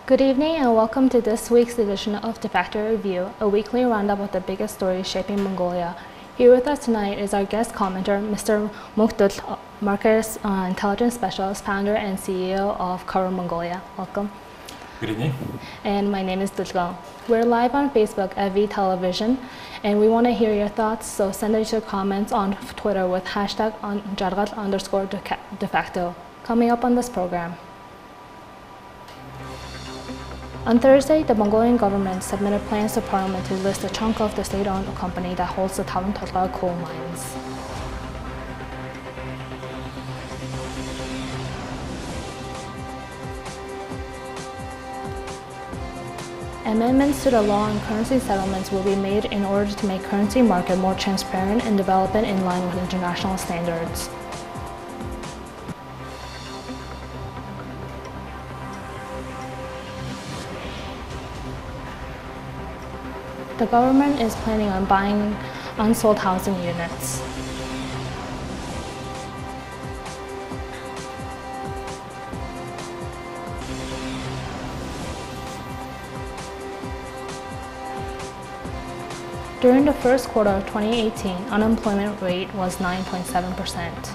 Good evening and welcome to this week's edition of DeFacto Review, a weekly roundup of the biggest stories shaping Mongolia. Here with us tonight is our guest commenter, Mr. Mukdul, Market Intelligence Specialist, founder and CEO of Cover Mongolia. Welcome. Good evening. And my name is Dulgo. We're live on Facebook at V Television, and we want to hear your thoughts, so send us your comments on Twitter with hashtag #jargat_DeFacto. Coming up on this program. On Thursday, the Mongolian government submitted plans to Parliament to list a chunk of the state-owned company that holds the Tavan Tolgoi coal mines. Amendments to the law on currency settlements will be made in order to make currency market more transparent and develop it in line with international standards. The government is planning on buying unsold housing units. During the first quarter of 2018, unemployment rate was 9.7%.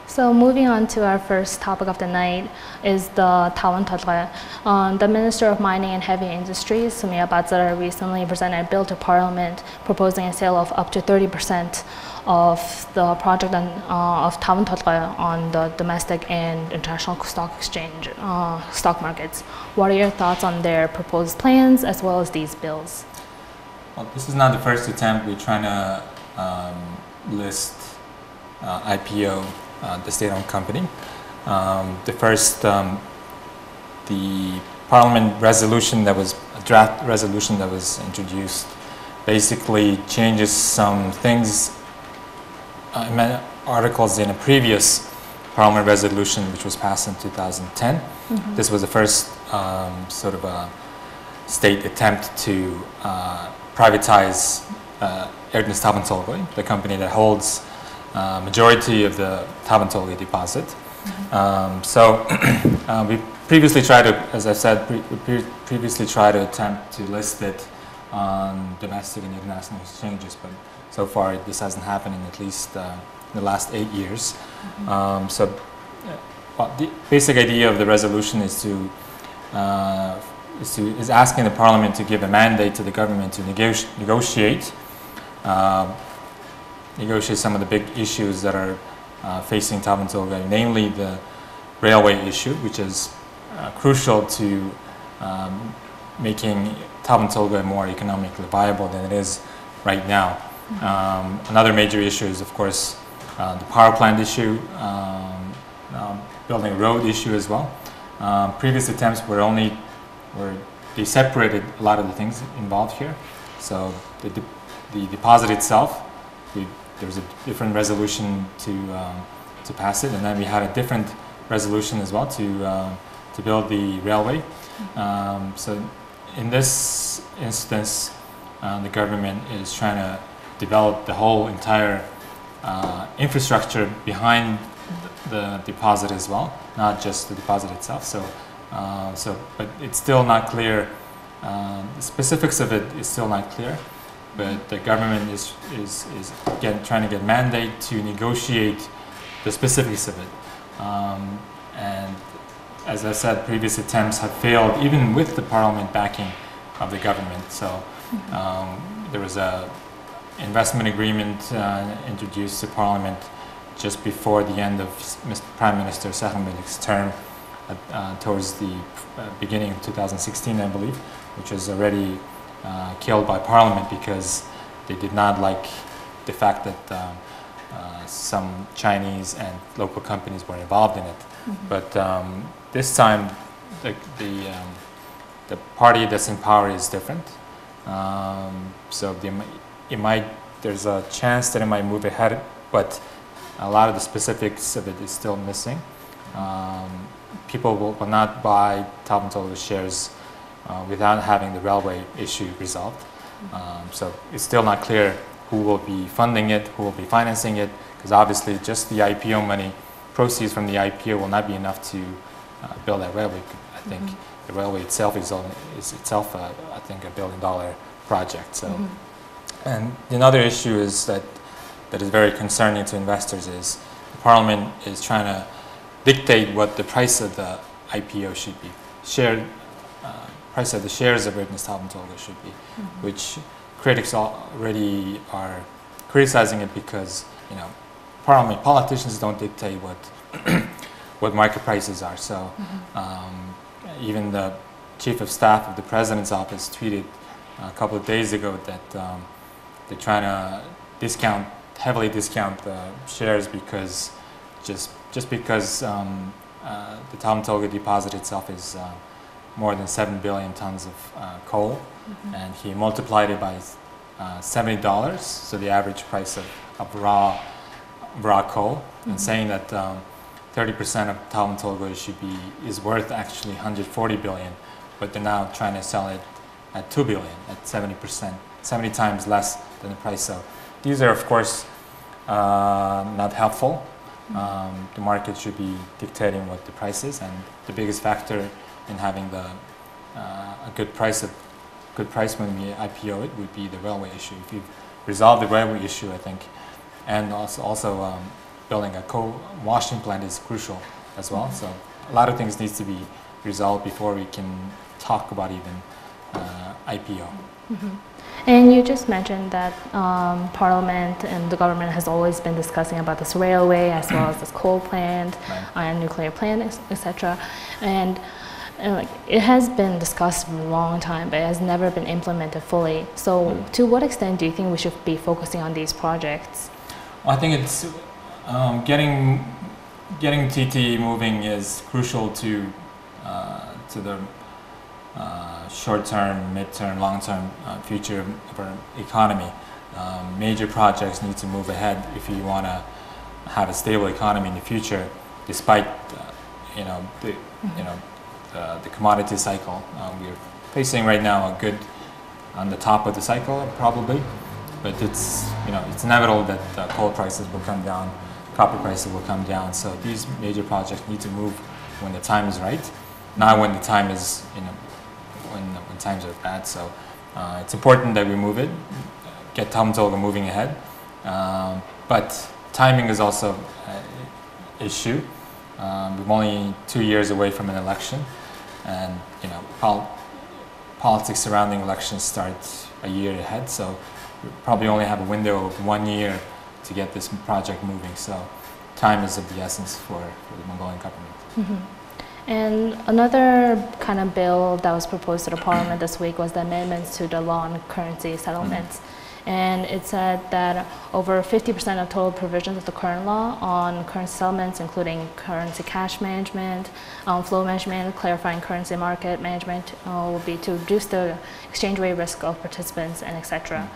So moving on to our first topic of the night is the Tavan Tolgoi. The Minister of Mining and Heavy Industries, Sumia Bazar, recently presented a bill to Parliament proposing a sale of up to 30% of the project of Tavan Tolgoi on the domestic and international stock exchange, stock markets. What are your thoughts on their proposed plans as well as these bills? Well, this is not the first attempt. We're trying to list IPO the state-owned company. The first, the Parliament resolution that was a draft resolution that was introduced basically changes some things, articles in a previous Parliament resolution which was passed in 2010. This was the first sort of a state attempt to privatize Erdnes Tavan Tolgoi, the company that holds majority of the Tavan Tolgoi deposit. We previously tried to, as I said, previously tried to attempt to list it on domestic and international exchanges, but so far this hasn't happened in at least the last 8 years. The basic idea of the resolution is asking the Parliament to give a mandate to the government to negotiate some of the big issues that are facing Tavan Tolgoi, namely the railway issue, which is crucial to making Tavan Tolgoi more economically viable than it is right now. Another major issue is, of course, the power plant issue, building a road issue as well. Previous attempts they separated a lot of the things involved here. So the deposit itself, there was a different resolution to pass it, and then we had a different resolution as well to build the railway. So in this instance, the government is trying to develop the whole entire infrastructure behind the deposit as well, not just the deposit itself. But it's still not clear. The specifics of it is still not clear. But the government is trying to get mandate to negotiate the specifics of it. And as I said, previous attempts have failed, even with the Parliament backing of the government. So there was a investment agreement introduced to Parliament just before the end of Prime Minister Sakhmalik's term, towards the beginning of 2016, I believe, which was already killed by Parliament because they did not like the fact that some Chinese and local companies were involved in it. But this time, the party that's in power is different. So there's a chance that it might move ahead, but a lot of the specifics of it is still missing. People will not buy Tavan Tolgoi shares without having the railway issue resolved. So it's still not clear who will be funding it, who will be financing it, because obviously just the IPO money, proceeds from the IPO will not be enough to build that railway. I think the railway itself is itself, I think, $1 billion project. So, and another issue is that is very concerning to investors is the Parliament is trying to dictate what the price of the IPO should be, price of the shares of Tavan Tolgoi should be, which critics already are criticizing it because, you know, Parliament politicians don't dictate what what market prices are. So even the chief of staff of the president's office tweeted a couple of days ago that they're trying to heavily discount the shares because just because the Tavan Tolgoi deposit itself is more than 7 billion tons of coal, and he multiplied it by $70, so the average price of raw coal, and saying that 30% of Tavan Tolgoi is worth actually 140 billion, but they're now trying to sell it at 2 billion, at 70%, 70 times less than the price. So these are, of course, not helpful. The market should be dictating what the price is, and the biggest factor in having a good price when we IPO it would be the railway issue. If you resolve the railway issue, I think, and also building a coal washing plant is crucial as well. So a lot of things needs to be resolved before we can talk about even IPO. And you just mentioned that Parliament and the government has always been discussing about this railway as well as this coal plant, and nuclear plant, etc. And it has been discussed for a long time, but it has never been implemented fully. So to what extent do you think we should be focusing on these projects? Well, I think it's getting TT moving is crucial to the short-term, mid-term, long-term future of our economy. Major projects need to move ahead if you want to have a stable economy in the future, despite the commodity cycle. We're facing right now on the top of the cycle probably, but it's inevitable that coal prices will come down, copper prices will come down. So these major projects need to move when the time is right, not when the time is when times are bad. So it's important that we move it, get Tavan Tolgoi moving ahead, but timing is also an issue. We're only 2 years away from an election, and politics surrounding elections start a year ahead. So we probably only have a window of 1 year to get this project moving. So time is of the essence for the Mongolian government. And another kind of bill that was proposed to the Parliament this week was the amendments to the law on currency settlements. And it said that over 50% of total provisions of the current law on currency settlements, including currency cash management, flow management, clarifying currency market management, will be to reduce the exchange rate risk of participants, and etc.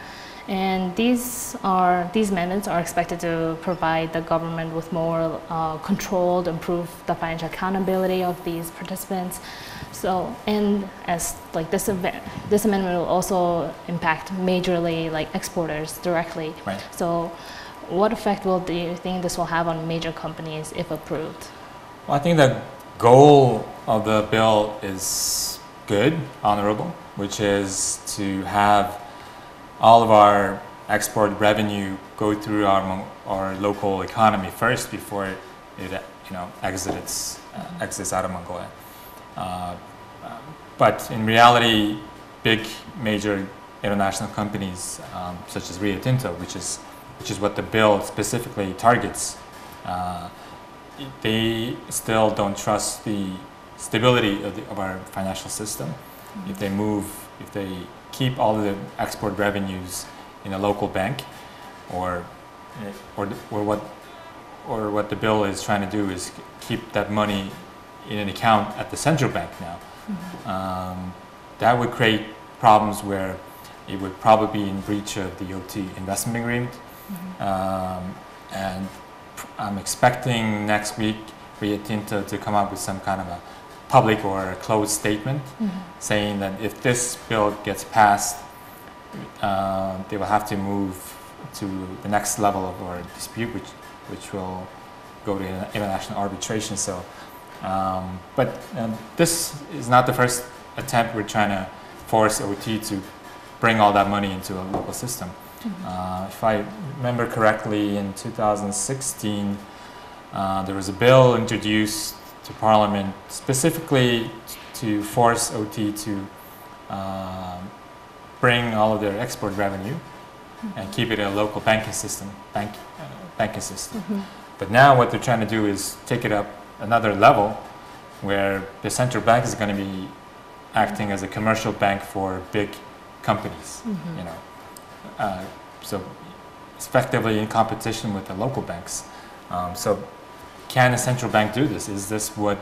And these amendments are expected to provide the government with more control to improve the financial accountability of these participants. So, and as this amendment will also impact majorly exporters directly. Right. So, what effect do you think this will have on major companies if approved? Well, I think the goal of the bill is good, honorable, which is to have all of our export revenue go through our local economy first before it exits out of Mongolia. But in reality, big major international companies such as Rio Tinto, which is what the bill specifically targets, they still don't trust the stability of our financial system. If they keep all of the export revenues in a local bank, or what the bill is trying to do is keep that money in an account at the central bank now. That would create problems where it would probably be in breach of the OT investment agreement. And I'm expecting next week Rio Tinto to come up with some kind of a public or a closed statement saying that if this bill gets passed, they will have to move to the next level of our dispute, which will go to international arbitration. So, but this is not the first attempt we're trying to force OT to bring all that money into a local system. If I remember correctly, in 2016, there was a bill introduced to Parliament specifically to force OT to bring all of their export revenue and keep it in a local banking system. But now what they're trying to do is take it up another level, where the central bank is going to be acting as a commercial bank for big companies. You know, so it's effectively in competition with the local banks. So, can a central bank do this? Is this what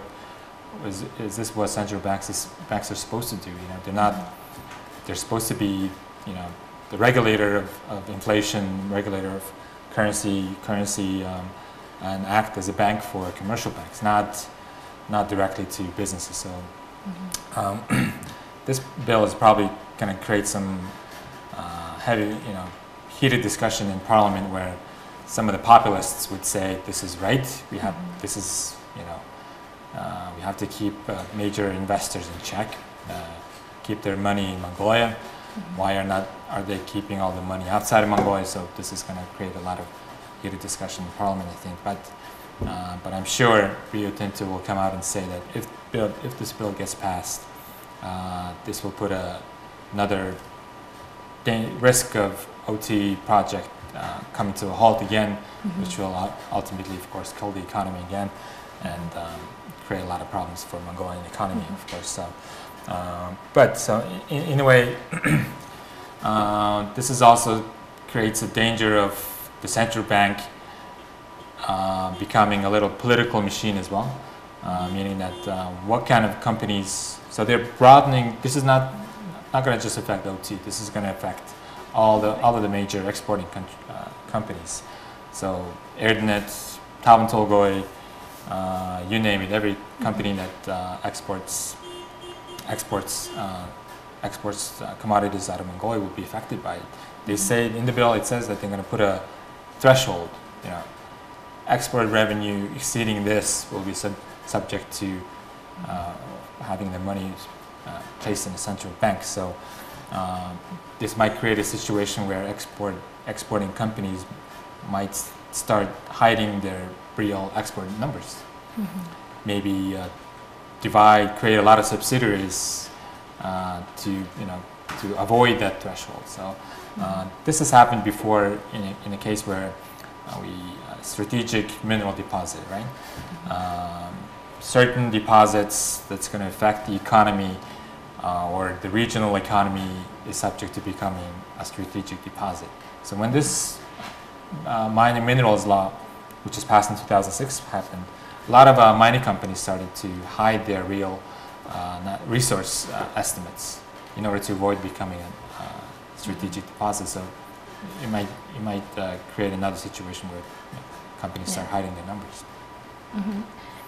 central banks are supposed to do? You know, they're not. They're supposed to be, you know, the regulator of inflation, regulator of currency, and act as a bank for commercial banks, not directly to businesses. So, this bill is probably going to create some heated discussion in Parliament, where some of the populists would say this is right. We have we have to keep major investors in check, keep their money in Mongolia. Why are they keeping all the money outside of Mongolia? So this is going to create a lot of heated discussion in Parliament, I think. But I'm sure Rio Tinto will come out and say that if this bill gets passed, this will put another risk of OT project coming to a halt again, which will ultimately, of course, kill the economy again and create a lot of problems for Mongolian economy, of course. So, in a way, this is also creates a danger of the central bank becoming a little political machine as well, meaning that what kind of companies. So they're broadening. This is not going to just affect OT. This is going to affect all of the major exporting companies. So Erdenet, Tavan Tolgoi, you name it. Every company that exports commodities out of Mongolia will be affected by it. They say in the bill, it says that they're going to put a threshold. You know, export revenue exceeding this will be subject to having their money placed in a central bank. So this might create a situation where exporting companies might start hiding their real export numbers. Maybe create a lot of subsidiaries to avoid that threshold. So this has happened before in a case where strategic mineral deposit, right? Certain deposits that's going to affect the economy or the regional economy is subject to becoming a strategic deposit. So when this mining minerals law, which was passed in 2006, happened, a lot of mining companies started to hide their real resource estimates in order to avoid becoming a strategic deposit. So it might create another situation where companies start hiding their numbers.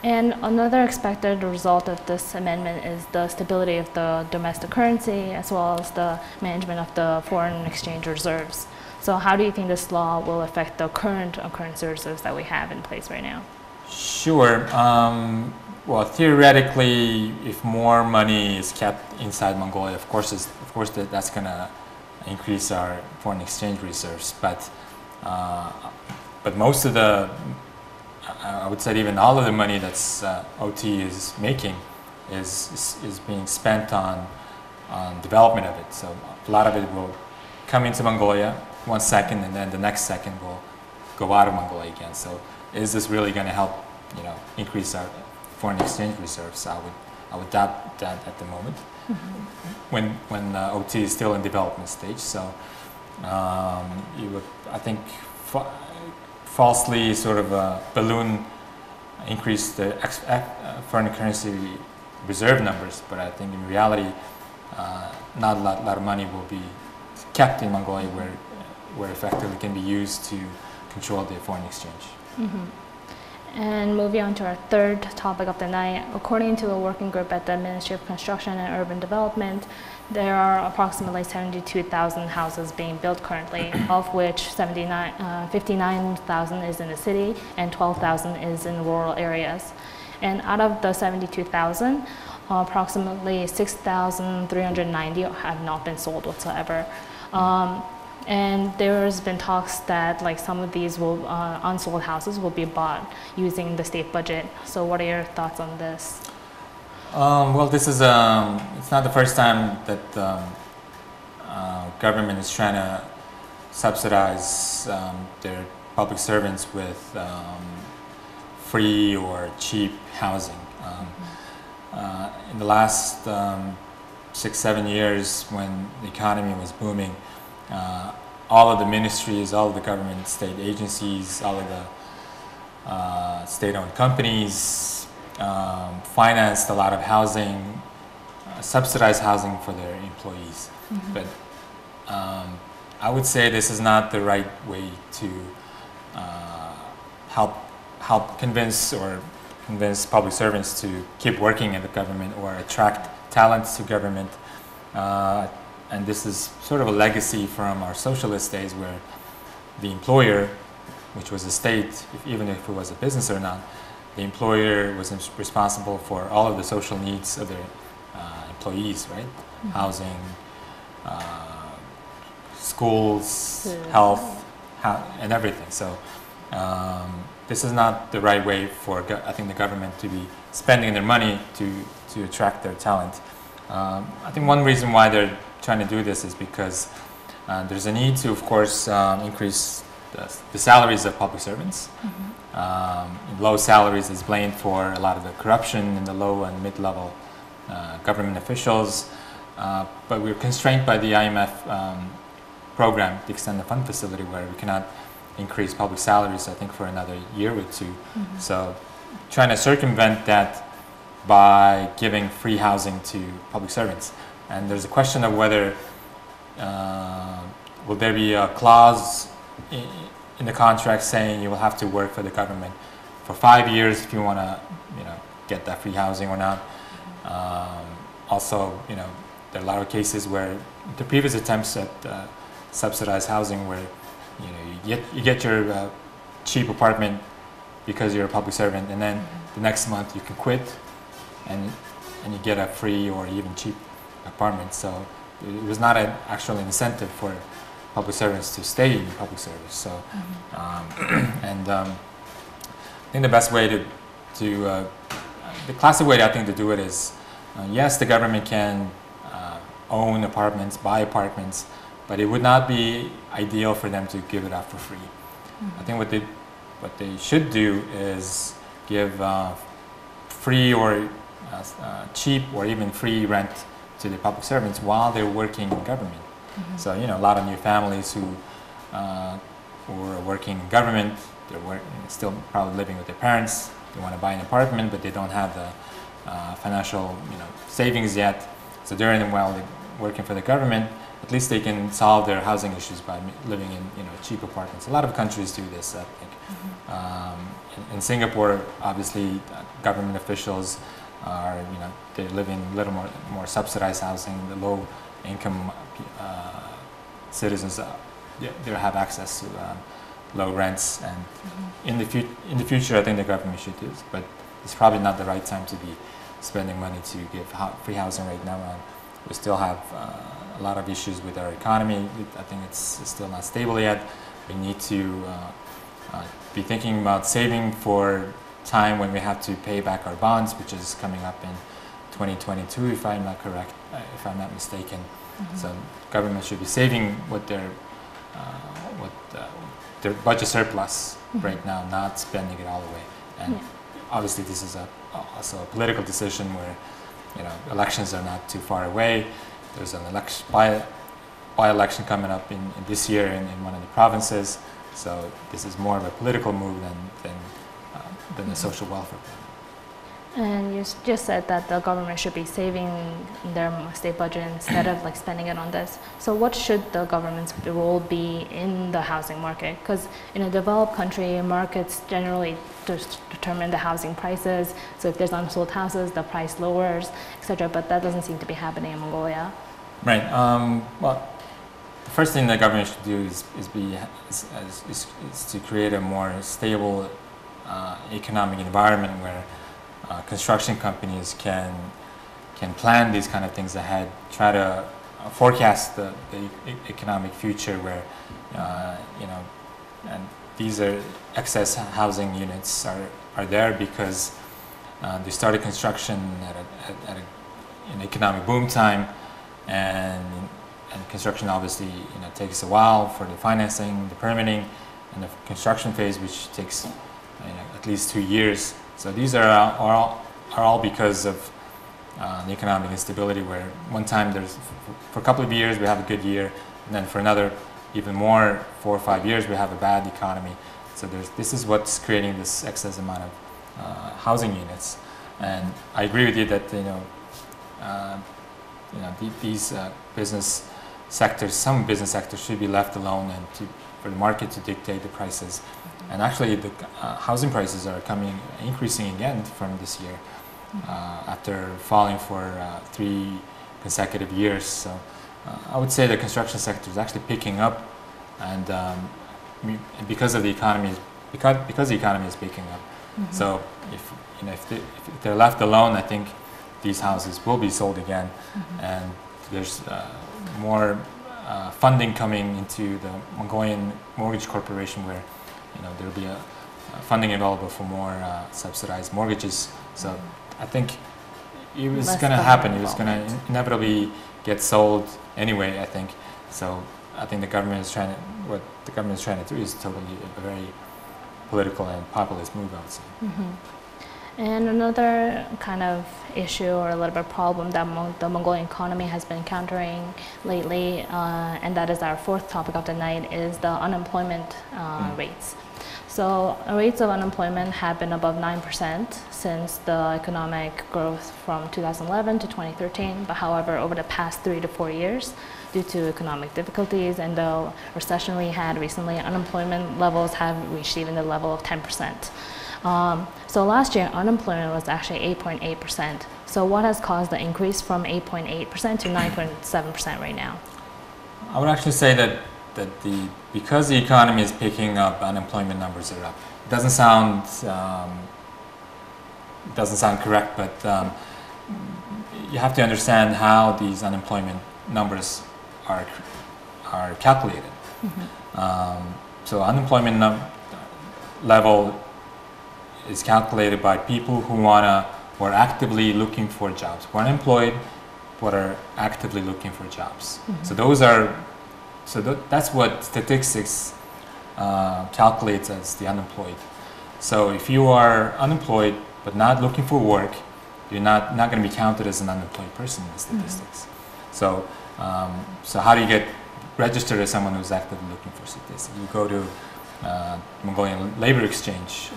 And another expected result of this amendment is the stability of the domestic currency, as well as the management of the foreign exchange reserves. So how do you think this law will affect the current currency reserves that we have in place right now? Sure. Well, theoretically, if more money is kept inside Mongolia, of course that's going to increase our foreign exchange reserves. But most of the, I would say even all of the money that's OT is making is being spent on development of it. So a lot of it will come into Mongolia 1 second, and then the next second will go out of Mongolia again. So is this really going to help, increase our foreign exchange reserves? I would doubt that at the moment, when OT is still in development stage. So you would, I think, falsely sort of balloon increase the foreign currency reserve numbers, but I think in reality, not a lot of money will be kept in Mongolia where effectively can be used to control the foreign exchange. And moving on to our third topic of the night, according to a working group at the Ministry of Construction and Urban Development, there are approximately 72,000 houses being built currently, of which 59,000 is in the city and 12,000 is in rural areas. And out of the 72,000, approximately 6,390 have not been sold whatsoever. And there's been talks that like some of these will, unsold houses will be bought using the state budget. So what are your thoughts on this? Well, this is, it's not the first time that government is trying to subsidize their public servants with free or cheap housing. In the last 6-7 years, when the economy was booming, all of the ministries, all of the government state agencies, all of the state-owned companies financed a lot of housing, subsidized housing for their employees. But I would say this is not the right way to help convince public servants to keep working in the government or attract talent to government. And this is sort of a legacy from our socialist days where the employer, which was the state, even if it was a business or not, the employer was responsible for all of the social needs of their employees, right? Housing, schools, health, and everything. So this is not the right way for, I think, the government to be spending their money to attract their talent. I think one reason why they're trying to do this is because there's a need to, of course, increase the salaries of public servants. Low salaries is blamed for a lot of the corruption in the low and mid-level government officials, but we're constrained by the IMF program, the extended fund facility, where we cannot increase public salaries, I think, for another year or two. So trying to circumvent that by giving free housing to public servants. And there's a question of whether will there be a clause in the contract saying you will have to work for the government for 5 years if you want to, get that free housing or not. Also, there are a lot of cases where the previous attempts at subsidized housing where you get your cheap apartment because you're a public servant, and then the next month you can quit and you get a free or even cheap apartment. So it was not an actual incentive for public servants to stay in public service. So and I think the best way the classic way I think to do it is yes, the government can own apartments, buy apartments, but it would not be ideal for them to give it out for free. I think what they should do is give free or cheap or even free rent to the public servants while they're working in government. So a lot of new families who are working in government, they're still probably living with their parents. They want to buy an apartment, but they don't have the financial savings yet. So while they're working for the government, at least they can solve their housing issues by living in cheap apartments. A lot of countries do this, I think. In Singapore, obviously, government officials are they live in a little more subsidized housing. The low income citizens they have access to low rents, and in the future, I think the government should do this, but it's probably not the right time to be spending money to give free housing right now. We still have a lot of issues with our economy. I think it's still not stable yet. We need to be thinking about saving for time when we have to pay back our bonds, which is coming up in 2022, if I'm not mistaken. So government should be saving what their budget surplus right now, not spending it all away. And obviously, this is also a political decision where elections are not too far away. There's an by-election coming up in this year in one of the provinces. So this is more of a political move than a social welfare program. And you just said that the government should be saving their state budget instead of like spending it on this. So what should the government's role be in the housing market? Because in a developed country, markets generally just determine the housing prices. So if there's unsold houses, the price lowers, etc. But that doesn't seem to be happening in Mongolia. Right. Well, the first thing the government should do is to create a more stable economic environment where construction companies can plan these kind of things ahead, try to forecast the economic future where and these are excess housing units are there because they started construction at an economic boom time, and construction obviously takes a while for the financing, the permitting, and the construction phase, which takes at least 2 years. So these are all because of the economic instability, where one time for a couple of years we have a good year, and then for another even more 4 or 5 years we have a bad economy. So this is what's creating this excess amount of housing units. And I agree with you that these business sectors, some business sectors should be left alone and for the market to dictate the prices. And actually, the housing prices are increasing again from this year, after falling for 3 consecutive years. So I would say the construction sector is actually picking up, and because of the economy, because the economy is picking up. So if they're left alone, I think these houses will be sold again, and there's more funding coming into the Mongolian Mortgage Corporation, where there will be a funding available for more subsidized mortgages. So I think it was going to happen. It was going to inevitably get sold anyway, I think. So I think what the government is trying to do is totally a very political and populist move, I would say. And another kind of issue or a little bit problem that the Mongolian economy has been encountering lately, and that is our fourth topic of the night, is the unemployment rates. So rates of unemployment have been above 9% since the economic growth from 2011 to 2013. But however, over the past 3 to 4 years, due to economic difficulties and the recession we had recently, unemployment levels have reached even the level of 10%. So last year, unemployment was actually 8.8%. So what has caused the increase from 8.8% to 9.7% right now? I would actually say that because the economy is picking up, unemployment numbers are up. It doesn't sound correct, but you have to understand how these unemployment numbers are calculated. So unemployment level is calculated by people who are actively looking for jobs, who are unemployed, but are actively looking for jobs. So that's what statistics calculates as the unemployed. So if you are unemployed but not looking for work, you're not going to be counted as an unemployed person in the statistics. So how do you get registered as someone who's actively looking for statistics? You go to Mongolian Labor Exchange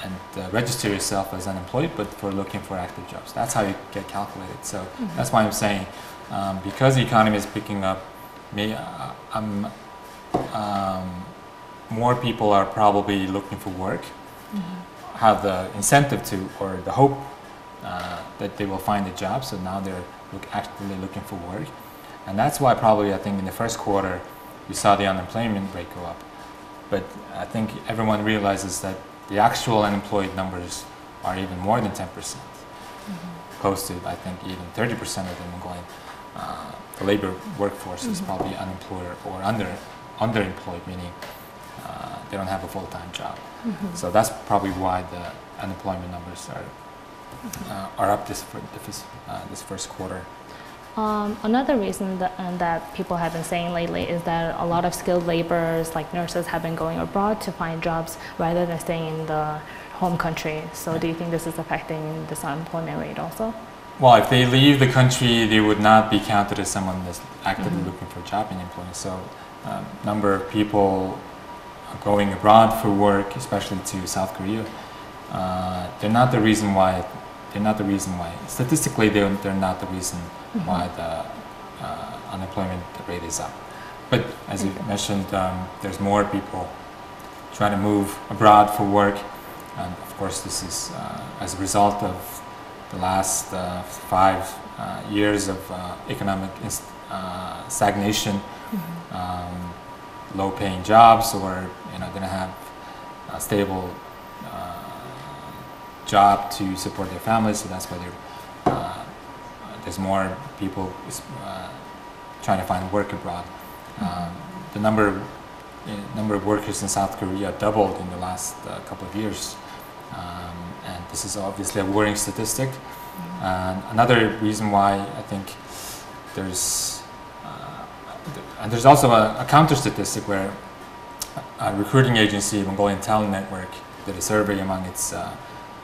and register yourself as unemployed, but for looking for active jobs. That's how you get calculated. So that's why I'm saying, because the economy is picking up, more people are probably looking for work, have the incentive to, or the hope that they will find a job. So now they're actively looking for work, and that's why probably I think in the first quarter we saw the unemployment rate go up. But I think everyone realizes that the actual unemployed numbers are even more than 10%. Close to, I think, even 30% of the Mongolian the labor workforce is probably unemployed or underemployed, meaning they don't have a full-time job. So that's probably why the unemployment numbers are up this first quarter. Another reason that people have been saying lately is that a lot of skilled laborers, like nurses, have been going abroad to find jobs rather than staying in the home country. So do you think this is affecting this unemployment rate also? Well, if they leave the country, they would not be counted as someone that's actively looking for a job in employment. So number of people going abroad for work, especially to South Korea, they're not the reason why. They're not the reason why. Statistically, they're not the reason why the unemployment rate is up. But as you mentioned, there's more people trying to move abroad for work, and of course, this is as a result of the last 5 years of economic stagnation, low-paying jobs, or they're going to have a stable job to support their families. So that's why there's more people trying to find work abroad. The number of workers in South Korea doubled in the last couple of years, and this is obviously a worrying statistic. And another reason why I think there's also a counter statistic where a recruiting agency, Mongolian Talent Network, did a survey among its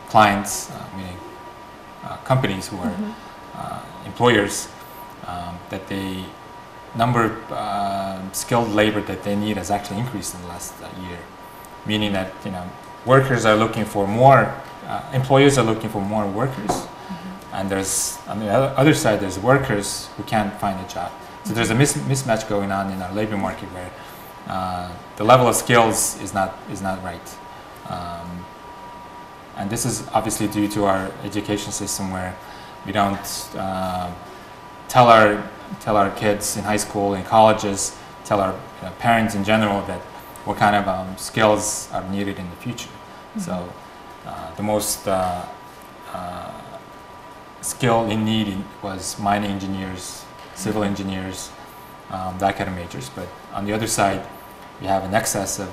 clients, meaning companies who are employers, that the number of skilled labor that they need has actually increased in the last year, meaning that workers are looking for more, employers are looking for more workers, and there's on the other side there's workers who can't find a job. So there's a mismatch going on in our labor market where the level of skills is not right, and this is obviously due to our education system where we don't tell our kids in high school, in colleges, tell our parents in general that what kind of skills are needed in the future. So the most skill in need was mining engineers, civil engineers, that kind of majors. But on the other side, we have an excess of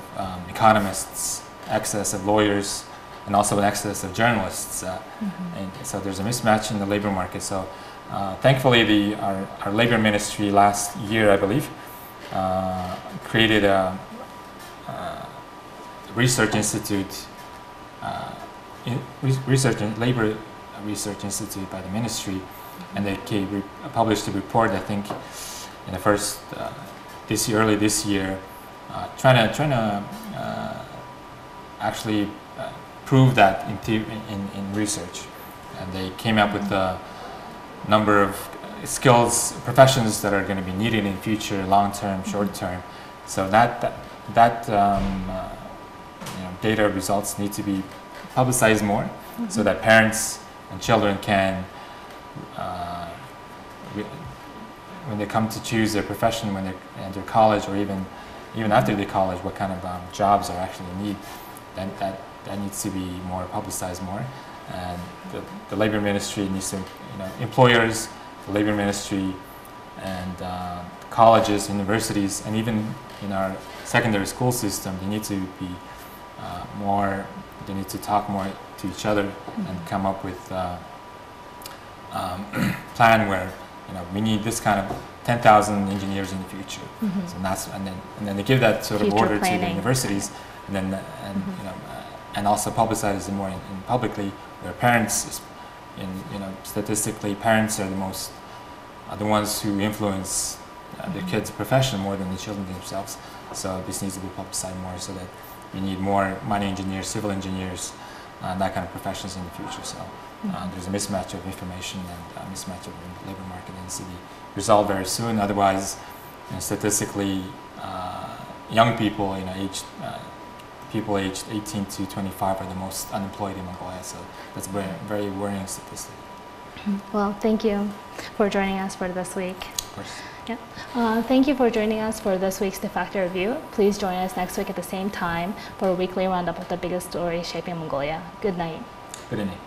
economists, excess of lawyers, and also an excess of journalists. And so there's a mismatch in the labor market. So thankfully, our labor ministry last year, I believe, created a research institute, labor research institute by the ministry, and they published a report, I think, in the first early this year, trying to actually prove that in research, and they came up with the number of skills, professions that are going to be needed in the future, long term, short term. So that data results need to be publicized more, so that parents and children can, when they come to choose their profession, when they enter college, or even after they college, what kind of jobs are actually in need. That needs to be more publicized more, and the labor ministry needs to, employers, the labor ministry, and colleges, universities, and even in our secondary school system, they need to be more. They need to talk more to each other and come up with plan where we need this kind of 10,000 engineers in the future. So and then they give that sort of Future order planning. to the universities, and also publicize it more in publicly, where parents, statistically, parents are the ones who influence their kids' profession more than the children themselves. So this needs to be publicized more, so that we need more mining engineers, civil engineers, that kind of professions in the future. So there's a mismatch of information and a mismatch of the labor market that needs to be resolved very soon. Otherwise, statistically, young people, people aged 18 to 25 are the most unemployed in Mongolia. So that's a very, very worrying statistic. Well, thank you for joining us for this week. Of course. Yeah. Thank you for joining us for this week's DeFacto review. Please join us next week at the same time for a weekly roundup of the biggest stories shaping Mongolia. Good night. Good evening.